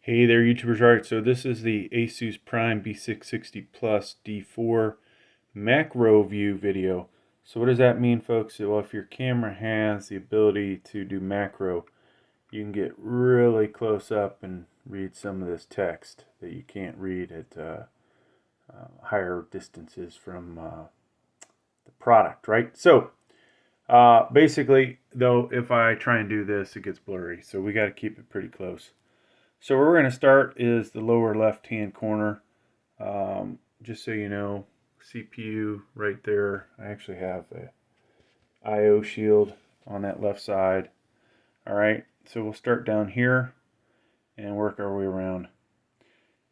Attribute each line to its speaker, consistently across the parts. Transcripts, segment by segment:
Speaker 1: Hey there, YouTubers. All right, so this is the Asus Prime B660 Plus D4 macro view video. So what does that mean, folks? Well, if your camera has the ability to do macro, you can get really close up and read some of this text that you can't read at higher distances from the product, right? So basically, though, if I try and do this, it gets blurry. So we got to keep it pretty close. So where we're going to start is the lower left-hand corner. Just so you know, CPU right there. I actually have a I/O shield on that left side. All right, so we'll start down here and work our way around.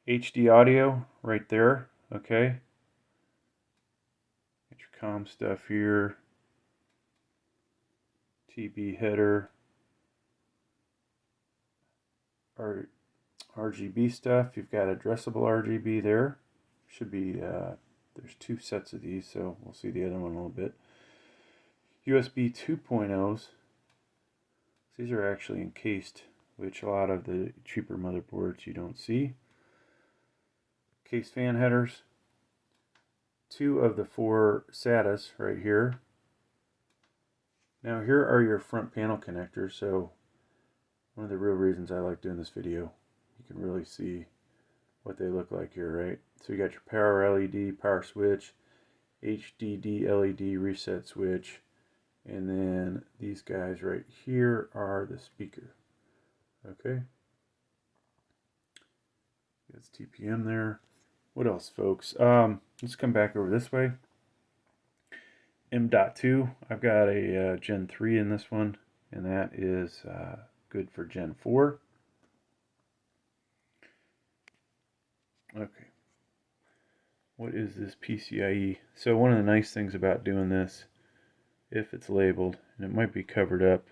Speaker 1: HD audio right there. Okay. Get your comm stuff here. TB header. Our RGB stuff. You've got addressable RGB there. Should be there's two sets of these, so we'll see the other one in a little bit. USB 2.0s. These are actually encased, which a lot of the cheaper motherboards you don't see. Case fan headers. 2 of the 4 SATAs right here. Now here are your front panel connectors, so one of the real reasons I like doing this video, you can really see what they look like here, right? So you got your power LED, power switch, HDD LED reset switch, and then these guys right here are the speaker. Okay. That's TPM there. What else, folks? Let's come back over this way. M.2. I've got a Gen 3 in this one, and that is good for Gen 4. Okay. What is this PCIe? So one of the nice things about doing this, if it's labeled, and it might be covered up,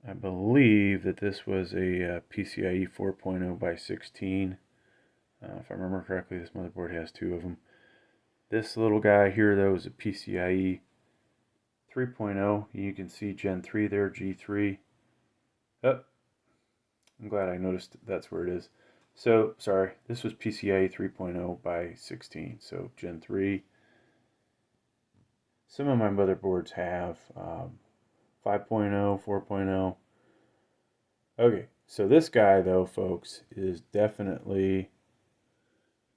Speaker 1: I believe that this was a PCIe 4.0 by 16. If I remember correctly, this motherboard has 2 of them. This little guy here, though, is a PCIe 3.0. You can see Gen 3 there, G3. Oh, I'm glad I noticed that's where it is. So, sorry, this was PCIe 3.0 by 16, so Gen 3. Some of my motherboards have 5.0, 4.0. Okay, so this guy, though, folks, is definitely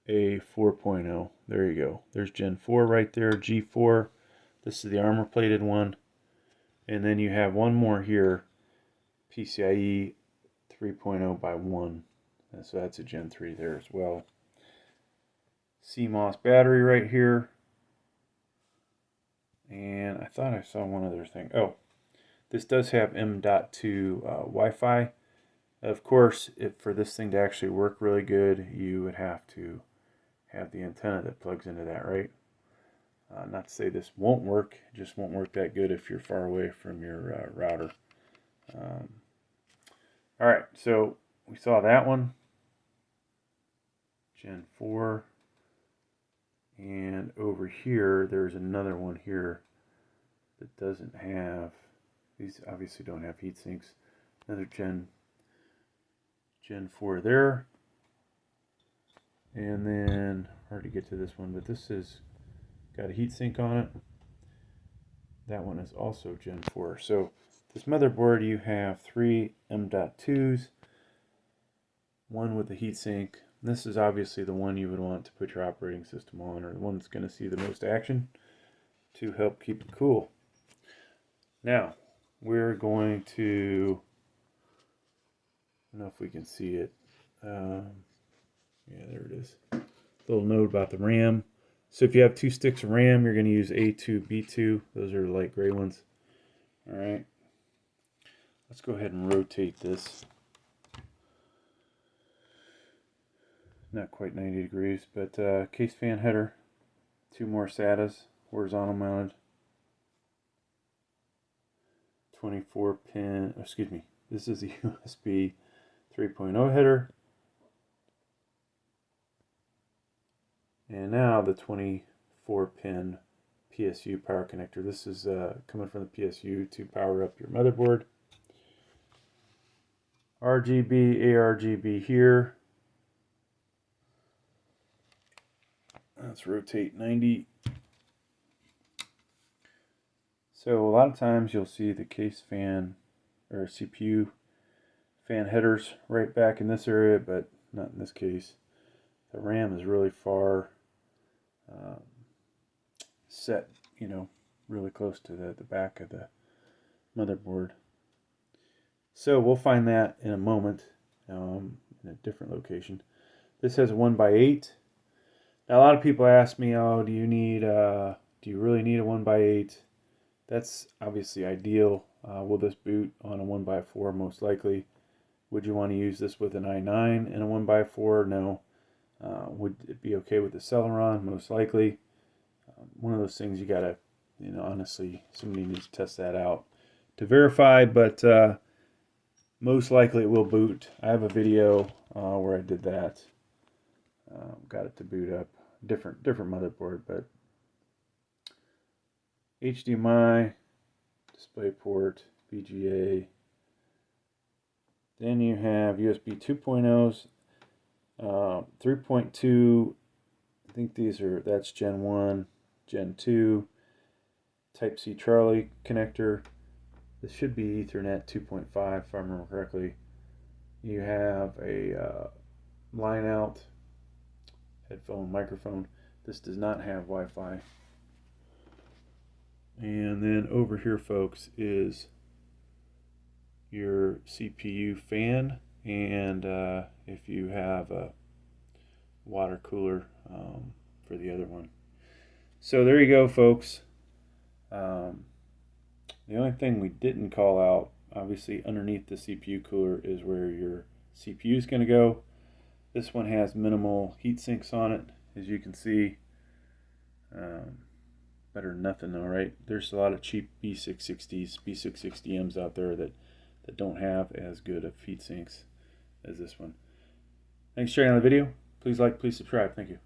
Speaker 1: a 4.0. There you go. There's Gen 4 right there, G4. This is the armor plated one. And then you have one more here, PCIe 3.0 by 1. And so that's a Gen 3 there as well. CMOS battery right here. And I thought I saw one other thing. Oh, this does have M.2 Wi-Fi. Of course, for this thing to actually work really good, you would have to have the antenna that plugs into that, right? Not to say this won't work, it just won't work that good if you're far away from your router. All right, so we saw that one, Gen 4, and over here there's another one here that doesn't have, these obviously don't have heat sinks. Another Gen 4 there, and then hard to get to this one, but this is got a heatsink on it. That one is also Gen 4. So this motherboard, you have 3 M.2s, one with the heatsink. This is obviously the one you would want to put your operating system on, or the one that's going to see the most action to help keep it cool. Now, we're going to, I don't know if we can see it. Yeah, there it is. Little note about the RAM. So if you have 2 sticks of RAM, you're going to use A2, B2. Those are the light gray ones. All right. Let's go ahead and rotate this. Not quite 90 degrees, but case fan header. 2 more SATAs, horizontal mounted. 24 pin, excuse me, this is the USB 3.0 header. And now the 24 pin PSU power connector. This is coming from the PSU to power up your motherboard. RGB, ARGB here. Let's rotate 90. So a lot of times you'll see the case fan or CPU fan headers right back in this area, but not in this case. The RAM is really far set, you know, really close to the back of the motherboard. So we'll find that in a moment in a different location. This has a 1x8. Now a lot of people ask me, oh, do you really need a 1x8? That's obviously ideal. Will this boot on a 1x4? Most likely. Would you want to use this with an i9 and a 1x4? No. Would it be okay with the Celeron? Most likely. One of those things you gotta, you know, honestly, somebody needs to test that out to verify, but most likely it will boot. I have a video where I did that. Got it to boot up. Different motherboard, but HDMI, DisplayPort, VGA. Then you have USB 2.0s, 3.2. I think that's Gen 1, Gen 2, Type-C Charlie connector. This should be Ethernet 2.5 if I remember correctly. You have a line out headphone, microphone. This does not have Wi-Fi. And then over here, folks, is your CPU fan, and if you have a water cooler for the other one. So there you go, folks. The only thing we didn't call out, obviously underneath the CPU cooler, is where your CPU is going to go. This one has minimal heat sinks on it, as you can see. Better than nothing though, right? There's a lot of cheap B660s, B660Ms out there that don't have as good of heat sinks as this one. Thanks for checking out the video. Please like, please subscribe. Thank you.